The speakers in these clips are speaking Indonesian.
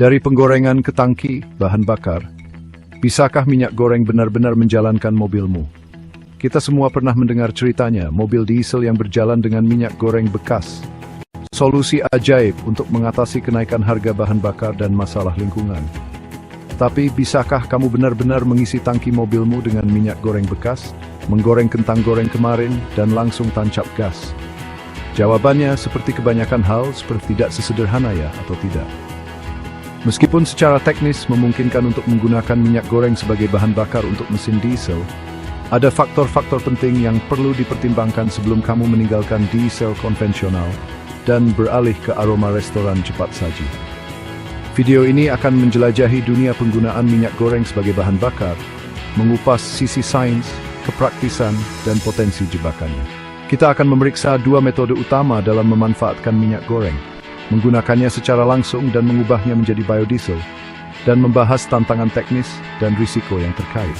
Dari penggorengan ke tangki, bahan bakar, bisakah minyak goreng benar-benar menjalankan mobilmu? Kita semua pernah mendengar ceritanya, mobil diesel yang berjalan dengan minyak goreng bekas. Solusi ajaib untuk mengatasi kenaikan harga bahan bakar dan masalah lingkungan. Tapi bisakah kamu benar-benar mengisi tangki mobilmu dengan minyak goreng bekas, menggoreng kentang goreng kemarin, dan langsung tancap gas? Jawabannya seperti kebanyakan hal, seperti tidak sesederhana ya atau tidak. Meskipun secara teknis memungkinkan untuk menggunakan minyak goreng sebagai bahan bakar untuk mesin diesel, ada faktor-faktor penting yang perlu dipertimbangkan sebelum kamu meninggalkan diesel konvensional dan beralih ke aroma restoran cepat saji. Video ini akan menjelajahi dunia penggunaan minyak goreng sebagai bahan bakar, mengupas sisi sains, kepraktisan, dan potensi jebakannya. Kita akan memeriksa dua metode utama dalam memanfaatkan minyak goreng, menggunakannya secara langsung dan mengubahnya menjadi biodiesel, dan membahas tantangan teknis dan risiko yang terkait.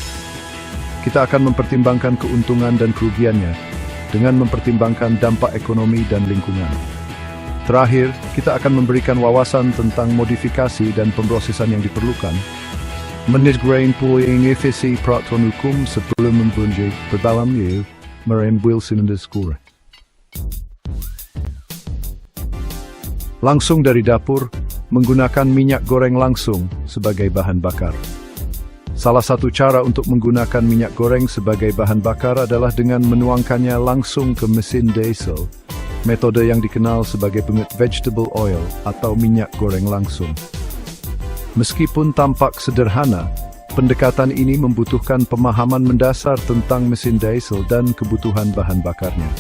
Kita akan mempertimbangkan keuntungan dan kerugiannya dengan mempertimbangkan dampak ekonomi dan lingkungan. Terakhir, kita akan memberikan wawasan tentang modifikasi dan pemrosesan yang diperlukan, menit-grain pooling efisi peraturan hukum sebelum membunuh berdalamnya merembuil silinder skura. Langsung dari dapur, menggunakan minyak goreng langsung sebagai bahan bakar. Salah satu cara untuk menggunakan minyak goreng sebagai bahan bakar adalah dengan menuangkannya langsung ke mesin diesel, metode yang dikenal sebagai vegetable oil atau minyak goreng langsung. Meskipun tampak sederhana, pendekatan ini membutuhkan pemahaman mendasar tentang mesin diesel dan kebutuhan bahan bakarnya.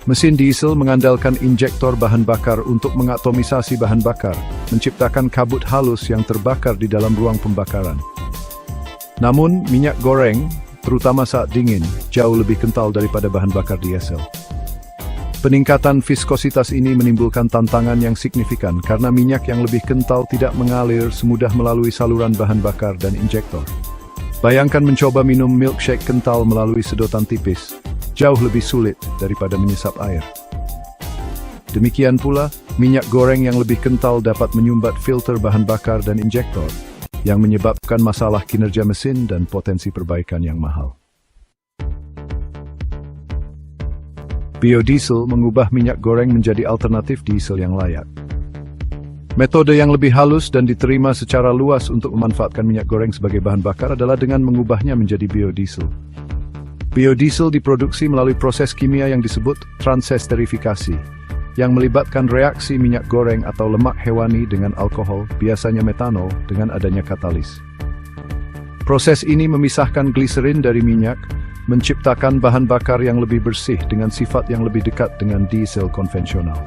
Mesin diesel mengandalkan injektor bahan bakar untuk mengatomisasi bahan bakar, menciptakan kabut halus yang terbakar di dalam ruang pembakaran. Namun, minyak goreng, terutama saat dingin, jauh lebih kental daripada bahan bakar diesel. Peningkatan viskositas ini menimbulkan tantangan yang signifikan karena minyak yang lebih kental tidak mengalir semudah melalui saluran bahan bakar dan injektor. Bayangkan mencoba minum milkshake kental melalui sedotan tipis. Jauh lebih sulit daripada menyesap air. Demikian pula, minyak goreng yang lebih kental dapat menyumbat filter bahan bakar dan injektor, yang menyebabkan masalah kinerja mesin dan potensi perbaikan yang mahal. Biodiesel mengubah minyak goreng menjadi alternatif diesel yang layak. Metode yang lebih halus dan diterima secara luas untuk memanfaatkan minyak goreng sebagai bahan bakar adalah dengan mengubahnya menjadi biodiesel. Biodiesel diproduksi melalui proses kimia yang disebut transesterifikasi, yang melibatkan reaksi minyak goreng atau lemak hewani dengan alkohol, biasanya metanol, dengan adanya katalis. Proses ini memisahkan gliserin dari minyak, menciptakan bahan bakar yang lebih bersih dengan sifat yang lebih dekat dengan diesel konvensional.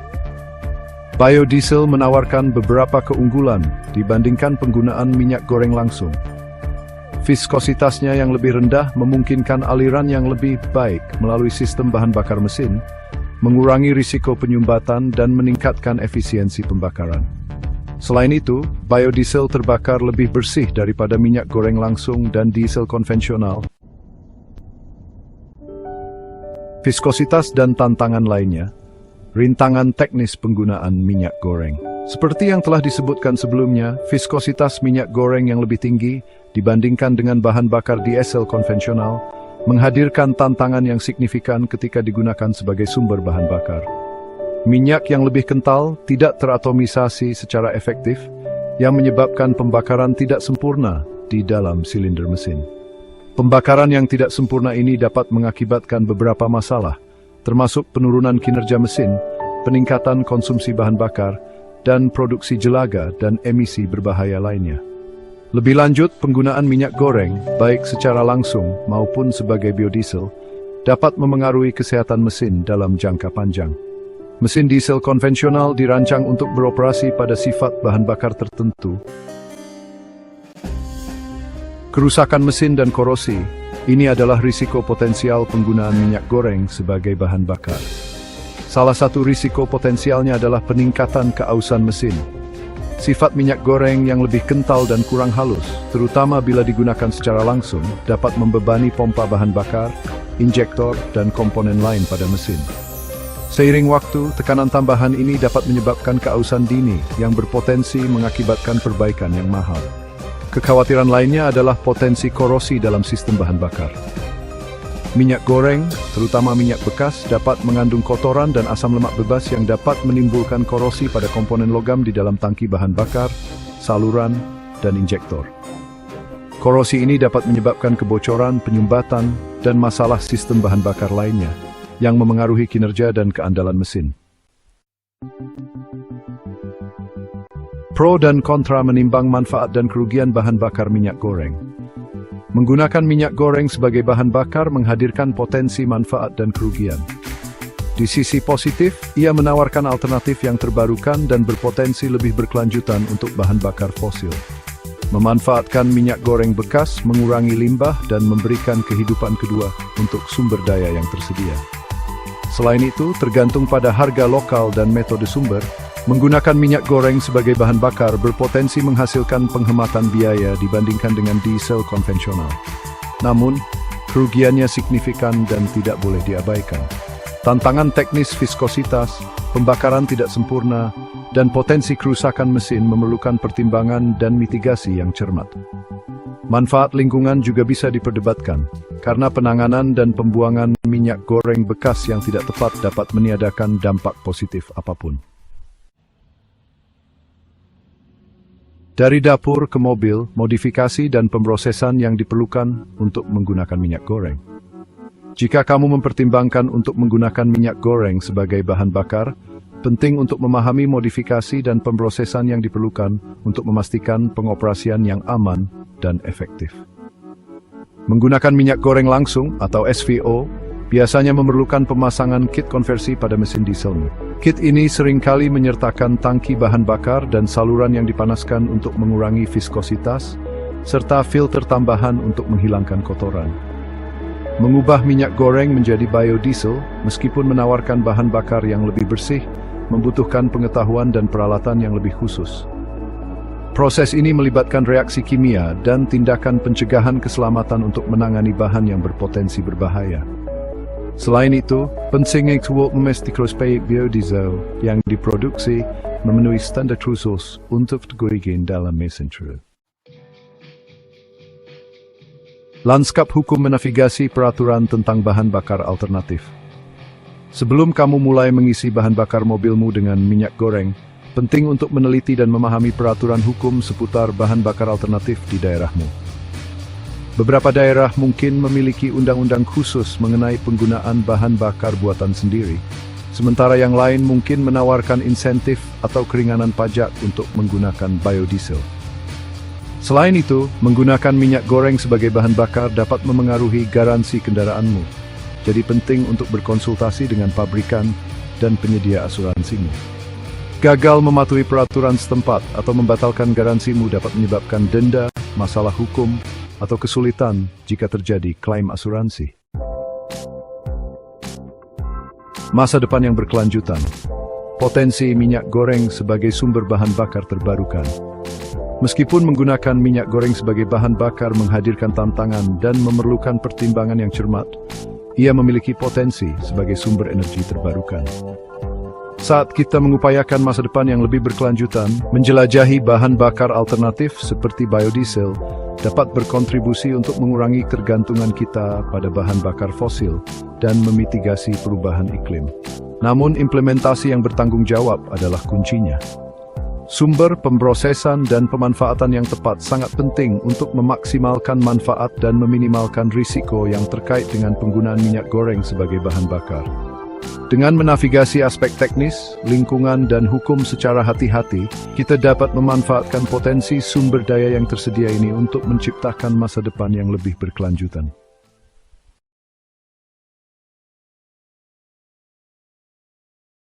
Biodiesel menawarkan beberapa keunggulan dibandingkan penggunaan minyak goreng langsung. Viskositasnya yang lebih rendah memungkinkan aliran yang lebih baik melalui sistem bahan bakar mesin, mengurangi risiko penyumbatan dan meningkatkan efisiensi pembakaran. Selain itu, biodiesel terbakar lebih bersih daripada minyak goreng langsung dan diesel konvensional. Viskositas dan tantangan lainnya. Rintangan teknis penggunaan minyak goreng. Seperti yang telah disebutkan sebelumnya, viskositas minyak goreng yang lebih tinggi dibandingkan dengan bahan bakar diesel konvensional menghadirkan tantangan yang signifikan ketika digunakan sebagai sumber bahan bakar. Minyak yang lebih kental tidak teratomisasi secara efektif, yang menyebabkan pembakaran tidak sempurna di dalam silinder mesin. Pembakaran yang tidak sempurna ini dapat mengakibatkan beberapa masalah, termasuk penurunan kinerja mesin, peningkatan konsumsi bahan bakar, dan produksi jelaga dan emisi berbahaya lainnya. Lebih lanjut, penggunaan minyak goreng, baik secara langsung maupun sebagai biodiesel, dapat memengaruhi kesehatan mesin dalam jangka panjang. Mesin diesel konvensional dirancang untuk beroperasi pada sifat bahan bakar tertentu. Kerusakan mesin dan korosi, ini adalah risiko potensial penggunaan minyak goreng sebagai bahan bakar. Salah satu risiko potensialnya adalah peningkatan keausan mesin. Sifat minyak goreng yang lebih kental dan kurang halus, terutama bila digunakan secara langsung, dapat membebani pompa bahan bakar, injektor, dan komponen lain pada mesin. Seiring waktu, tekanan tambahan ini dapat menyebabkan keausan dini yang berpotensi mengakibatkan perbaikan yang mahal. Kekhawatiran lainnya adalah potensi korosi dalam sistem bahan bakar. Minyak goreng, terutama minyak bekas, dapat mengandung kotoran dan asam lemak bebas yang dapat menimbulkan korosi pada komponen logam di dalam tangki bahan bakar, saluran, dan injektor. Korosi ini dapat menyebabkan kebocoran, penyumbatan, dan masalah sistem bahan bakar lainnya, yang memengaruhi kinerja dan keandalan mesin. Pro dan kontra menimbang manfaat dan kerugian bahan bakar minyak goreng. Menggunakan minyak goreng sebagai bahan bakar menghadirkan potensi manfaat dan kerugian. Di sisi positif, ia menawarkan alternatif yang terbarukan dan berpotensi lebih berkelanjutan untuk bahan bakar fosil. Memanfaatkan minyak goreng bekas mengurangi limbah dan memberikan kehidupan kedua untuk sumber daya yang tersedia. Selain itu, tergantung pada harga lokal dan metode sumber, menggunakan minyak goreng sebagai bahan bakar berpotensi menghasilkan penghematan biaya dibandingkan dengan diesel konvensional. Namun, kerugiannya signifikan dan tidak boleh diabaikan. Tantangan teknis viskositas, pembakaran tidak sempurna, dan potensi kerusakan mesin memerlukan pertimbangan dan mitigasi yang cermat. Manfaat lingkungan juga bisa diperdebatkan, karena penanganan dan pembuangan minyak goreng bekas yang tidak tepat dapat meniadakan dampak positif apapun. Dari dapur ke mobil, modifikasi dan pemrosesan yang diperlukan untuk menggunakan minyak goreng. Jika kamu mempertimbangkan untuk menggunakan minyak goreng sebagai bahan bakar, penting untuk memahami modifikasi dan pemrosesan yang diperlukan untuk memastikan pengoperasian yang aman dan efektif. Menggunakan minyak goreng langsung atau SVO biasanya memerlukan pemasangan kit konversi pada mesin dieselmu. Kit ini seringkali menyertakan tangki bahan bakar dan saluran yang dipanaskan untuk mengurangi viskositas, serta filter tambahan untuk menghilangkan kotoran. Mengubah minyak goreng menjadi biodiesel, meskipun menawarkan bahan bakar yang lebih bersih, membutuhkan pengetahuan dan peralatan yang lebih khusus. Proses ini melibatkan reaksi kimia dan tindakan pencegahan keselamatan untuk menangani bahan yang berpotensi berbahaya. Selain itu, penting untuk memastikan biodiesel yang diproduksi memenuhi standar khusus untuk digunakan dalam mesin truk. Lanskap hukum menavigasi peraturan tentang bahan bakar alternatif. Sebelum kamu mulai mengisi bahan bakar mobilmu dengan minyak goreng, penting untuk meneliti dan memahami peraturan hukum seputar bahan bakar alternatif di daerahmu. Beberapa daerah mungkin memiliki undang-undang khusus mengenai penggunaan bahan bakar buatan sendiri, sementara yang lain mungkin menawarkan insentif atau keringanan pajak untuk menggunakan biodiesel. Selain itu, menggunakan minyak goreng sebagai bahan bakar dapat memengaruhi garansi kendaraanmu. Jadi penting untuk berkonsultasi dengan pabrikan dan penyedia asuransimu. Gagal mematuhi peraturan setempat atau membatalkan garansimu dapat menyebabkan denda, masalah hukum, atau kesulitan jika terjadi klaim asuransi. Masa depan yang berkelanjutan. Potensi minyak goreng sebagai sumber bahan bakar terbarukan. Meskipun menggunakan minyak goreng sebagai bahan bakar menghadirkan tantangan dan memerlukan pertimbangan yang cermat, ia memiliki potensi sebagai sumber energi terbarukan. Saat kita mengupayakan masa depan yang lebih berkelanjutan, menjelajahi bahan bakar alternatif seperti biodiesel dapat berkontribusi untuk mengurangi ketergantungan kita pada bahan bakar fosil dan memitigasi perubahan iklim. Namun implementasi yang bertanggung jawab adalah kuncinya. Sumber, pemrosesan, dan pemanfaatan yang tepat sangat penting untuk memaksimalkan manfaat dan meminimalkan risiko yang terkait dengan penggunaan minyak goreng sebagai bahan bakar. Dengan menavigasi aspek teknis, lingkungan, dan hukum secara hati-hati, kita dapat memanfaatkan potensi sumber daya yang tersedia ini untuk menciptakan masa depan yang lebih berkelanjutan.